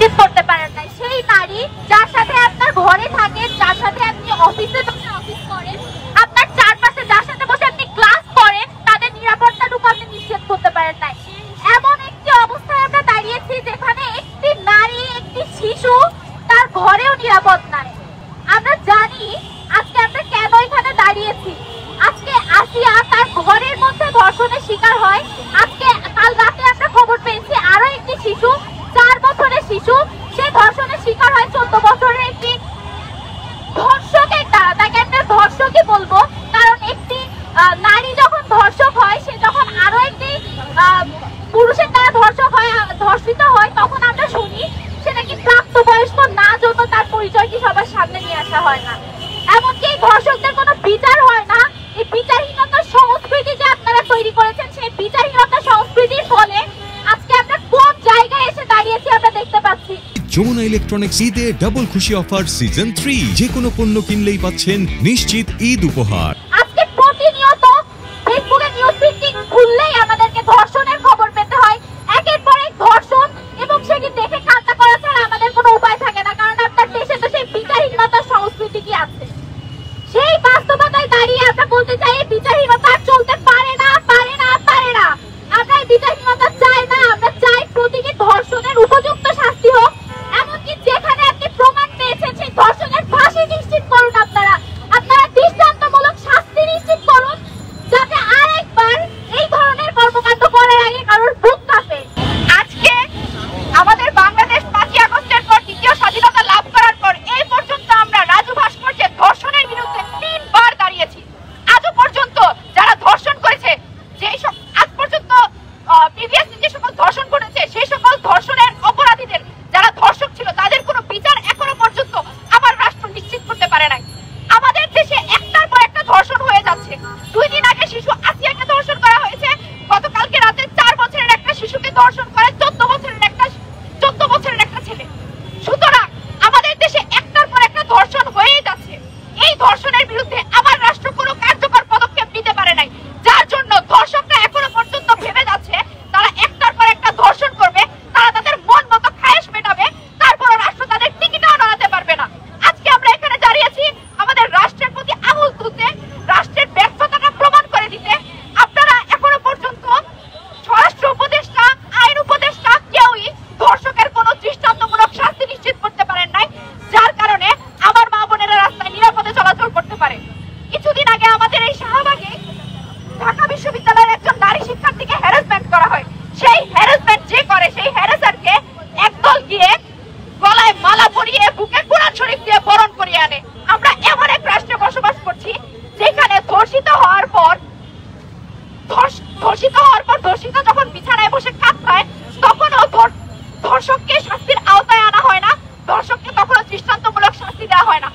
নিশ্চিত করতে পারেন না। সেই নারী যার সাথে আপনার ঘরে থাকেন, যার সাথে আপনি অফিসে বসে অফিস করেন, আপনার চারপাশে যার সাথে বসে আপনি ক্লাস করেন, তাদের নিরাপত্তাটুকু আপনি নিশ্চিত করতে পারেন না। এমন একটি অবস্থায় আমরা দাঁড়িয়েছি যেখানে একটি নারী, একটি শিশু তার ঘরেও নিরাপদ নাই। আমরা জানি আজকে আমরা কেন এখানে দাঁড়িয়েছি। আজকে আসিয়া তার ঘরের মধ্যে ধর্ষণের শিকার হয়। আজকে কাল রাতে আমরা খবর পেয়েছি আরো একটি শিশু, 4 বছরের শিশু, সে ধর্ষণের শিকার হয় 14 বছরের একটি ধর্ষকের দ্বারা। তাকে আমরা ধর্ষকই বলবো, কারণ একটি নারী যখন ধর্ষক হয়, সে যখন আরো একটি পুরুষের দ্বারা ধর্ষিত হয়, তখন আমরা শুনি সে নাকি প্রাপ্তবয়স্ক না, জন্য তার পরিচয়টি সবার সামনে নিয়ে আসা হয় না। এমনকি এই ধর্ষকদের কোনো বিচার হয় না। এই বিচারহীনতার সংস্কৃতি যে আপনারা তৈরি করেছেন, সেই বিচারহীনতার সংস্কৃতির ফলে আজকে আমরা কোন জায়গায় এসে দাঁড়িয়েছি আমরা দেখতে পাচ্ছি। যমুনা ইলেকট্রনিক্স ঈদে ডাবল খুশি অফার সিজন 3, যে কোনো পণ্য কিনলেই পাচ্ছেন নিশ্চিত ঈদ উপহার। আজকে প্রতিনিয়ত ফেসবুকে নিউজ ফিড খুললেই আমাদেরকে ধর্ষণের খবর পেতে হয়, একের পর এক ধর্ষণ, এবং সেটি দেখে কান্না করা ছাড়া আমাদের কোনো উপায় থাকে না, কারণ আপনার দেশে তো সেই বিচারহীনতার সংস্কৃতি কি আছে। সেই বাস্তবতায় দাঁড়িয়ে আমরা বলতে চাই এই বিচারহীনতা চলতে পারে না, পারে না, পারে না। আমরা এই বিচারহীনতা চাই না। আমরা চাই প্রতিটি ধর্ষণের উপযুক্ত শাস্তি হোক। এমনকি যেখানে আপনি প্রমাণ পেয়েছেন সেই ধর্ষণের ফাঁসি নিশ্চিত করুন। আপনারা দৃষ্টান্তমূলক শাস্তি নিশ্চিত করুন, যাতে আরেকবার এই ধরনের কর্মকাণ্ড করার আগে কারোর বুক কাঁপে। আজকে আমাদের বাংলাদেশ 5ই আগস্টের পর দ্বিতীয় স্বাধীনতা লাভ করার পর এই পর্যন্ত আমরা রাজু ভাস্কর্যের ধর্ষণের বিরুদ্ধে 3 বার দাঁড়িয়েছি। আজও পর্যন্ত যারা ধর্ষণ করেছে, আজ পর্যন্ত প্রিভিয়াসলি যে সকল ধর্ষণ করেছে, সেই সকল ধর্ষণের অপরাধীদের যারা ধর্ষক ছিল, তাদের কোনো বিচার এখনো পর্যন্ত আমার রাষ্ট্র নিশ্চিত করতে পারে নাই। আমাদের দেশে একটার পর একটা ধর্ষণ হয়ে যাচ্ছে। 2 দিন আগে শিশু আসিয়াকে ধর্ষণ করা হয়েছে। গতকালকে রাতে 4 বছরের একটা শিশুকে ধর্ষণ করে 14 বছরের একটা ছেলে। সুতরাং আমাদের দেশে একটার পর একটা ধর্ষণ হয়েই যাচ্ছে। এই ধর্ষণের বিরুদ্ধে আমার রাষ্ট্র কোনো কার্যকর পদক্ষেপ নিতে পারে নাই, যার জন্য ধর্ষকরা এখনো পর্যন্ত ভেবে যাচ্ছে তারা একটার পর একটা ধর্ষণ করবে, তারা তাদের মন মতো খায়েশ মেটাবে, তারপর রাষ্ট্র তাদের টিকিটও নাড়াতে পারবে না। আজকে আমরা এখানে দাঁড়িয়েছি আমাদের রাষ্ট্রের প্রতি আঙুল তুলতে, রাষ্ট্রের ব্যর্থতাটা প্রমাণ করে দিতে। আপনারা এখনো পর্যন্ত স্বরাষ্ট্র উপদেষ্টা, আইন উপদেষ্টা কেউই ধর্ষকের কোনো দৃষ্টান্তমূলক শাস্তি নিশ্চিত করতে পারেন নাই, যার কারণে আমার মা বোনেরা রাস্তায় নিরাপদে চলাচল করতে পারে। কিছুদিন আগে আমাদের এই শাহবাগে ঢাকা বিশ্ববিদ্যালয়ের একজন নারী শিক্ষার্থীকে হ্যারাসমেন্ট করা হয়। সেই হ্যারাসমেন্ট যে করে, সেই হ্যারাসারকে একদল গিয়ে গলায় মালা পরিয়ে বুকে কোরআন শরীফ দিয়ে বরণ করিয়ে আনে। আমরা এমন এক রাষ্ট্রে বসবাস করছি যেখানে ধর্ষিত হওয়ার পর ধর্ষিত যখন বিছানায় বসে কাঁদছে, তখনও ধর্ষককে শাস্তির আওতায় আনা হয় না, ধর্ষককে তখনও দৃষ্টান্তমূলক শাস্তি দেওয়া হয় না।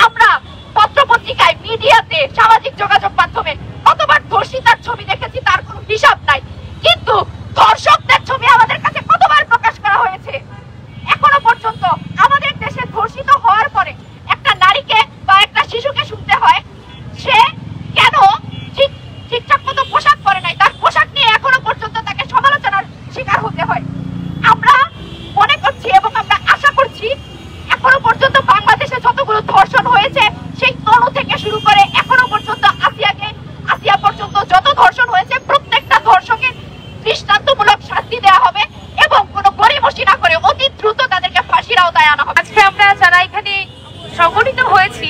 আমরা পত্রপত্রিকায়, মিডিয়াতে, সামাজিক যোগাযোগ মাধ্যমে কতবার ধর্ষিতার ছবি দেখেছি তার কোনো হিসাব নাই, কিন্তু ধর্ষকদের ছবি আমাদের কাছে কতবার প্রকাশ করা হয়েছে। এখনো পর্যন্ত আমাদের দেশে ধর্ষিত হওয়ার পরে একটা নারীকে বা একটা শিশুকে শুনতে হয় সে কেন ঠিকঠাক মতো পোশাক পরে নাই, তার পোশাক নিয়ে এখনো পর্যন্ত তাকে সমালোচনার শিকার হতে হয়। আমরা মনে করছি এবং আমরা আশা করছি এখনো পর্যন্ত বাংলাদেশে যতগুলো ধর্ষণ হয়েছে, সেই তনু থেকে শুরু করে এখনো পর্যন্ত আসিয়া পর্যন্ত যত ধর্ষণ হয়েছে, প্রত্যেকটা ধর্ষকের দৃষ্টান্তমূলক শাস্তি দেওয়া হবে এবং কোনো গড়িমসি না করে অতি দ্রুত তাদেরকে ফাঁসির আওতায় আনা হবে। আজকে আমরা যারা এখানে সংগঠিত হয়েছি,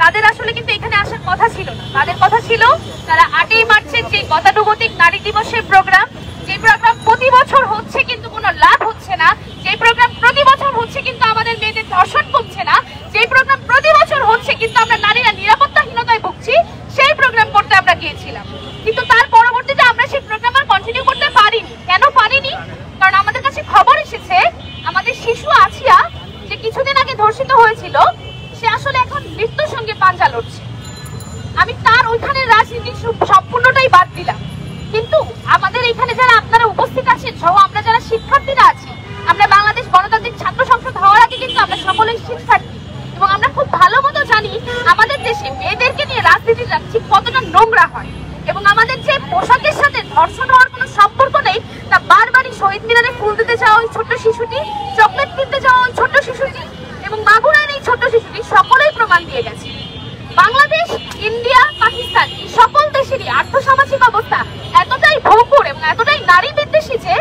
তাদের আসলে কিন্তু এখানে আসার কথা ছিল না। তাদের কথা ছিল তারা 8ই মার্চের যে গতানুগতিক নারী দিবসের প্রোগ্রাম, যে প্রোগ্রাম প্রতি বছর হচ্ছে কিন্তু কোনো লাভ হচ্ছে না, যে প্রোগ্রাম প্রতি বছর হচ্ছে কিন্তু আমাদের মেয়েদের ধর্ষণ কমছে না, যে প্রোগ্রাম প্রতি বছর হচ্ছে কিন্তু আমরা নারীরা নিরাপত্তাহীনতায় ভুগছি, সেই প্রোগ্রাম করতে আমরা গিয়েছিলাম। কিন্তু তার পরবর্তীতে আমরা সেই প্রোগ্রাম আর কন্টিনিউ করতে পারিনি। কেন পারিনি? কারণ আমাদের কাছে খবর এসেছে আমাদের শিশু আসিয়া, যে কিছুদিন আগে ধর্ষিত হয়েছিল, সে আসলে এখন মৃত্যুর সঙ্গে পাঞ্জা লড়ছে। আমি তার ওইখানে রাজনীতি সম্পূর্ণটাই বাদ দিলাম, কিন্তু আমাদের এখানে যারা আপনারা উপস্থিত আছেন সহ আমরা যারা শিক্ষার্থীরা আছি, আমরা বাংলাদেশ গণতান্ত্রিক ছাত্র সংসদ হওয়ার আগে কিন্তু আমরা সকলেই শিক্ষার্থী, এবং আমরা খুব ভালো মতো জানি আমাদের দেশে মেয়েদেরকে নিয়ে রাজনীতিটা ঠিক কতটা নোংরা হয়, এবং আমাদের যে পোশাকের সাথে ধর্ষণ হওয়ার কোনো সম্পর্ক নেই, তা বারবারই শহীদ মিনারে ফুল দিতে চাওয়া ওই ছোট্ট শিশুটি চকলেট কিনতে যাওয়া ওই ছোট্ট শিশুটি এবং মাগুরার এই ছোট্ট শিশুটি সকলেই প্রমাণ দিয়ে গেছে বাংলাদেশ, ইন্ডিয়া, পাকিস্তান এই সকল দেশেরই আর্থসামাজিক অবস্থা এতটাই ভঙ্গুর এবং এতটাই নারী বিদ্বেষী যে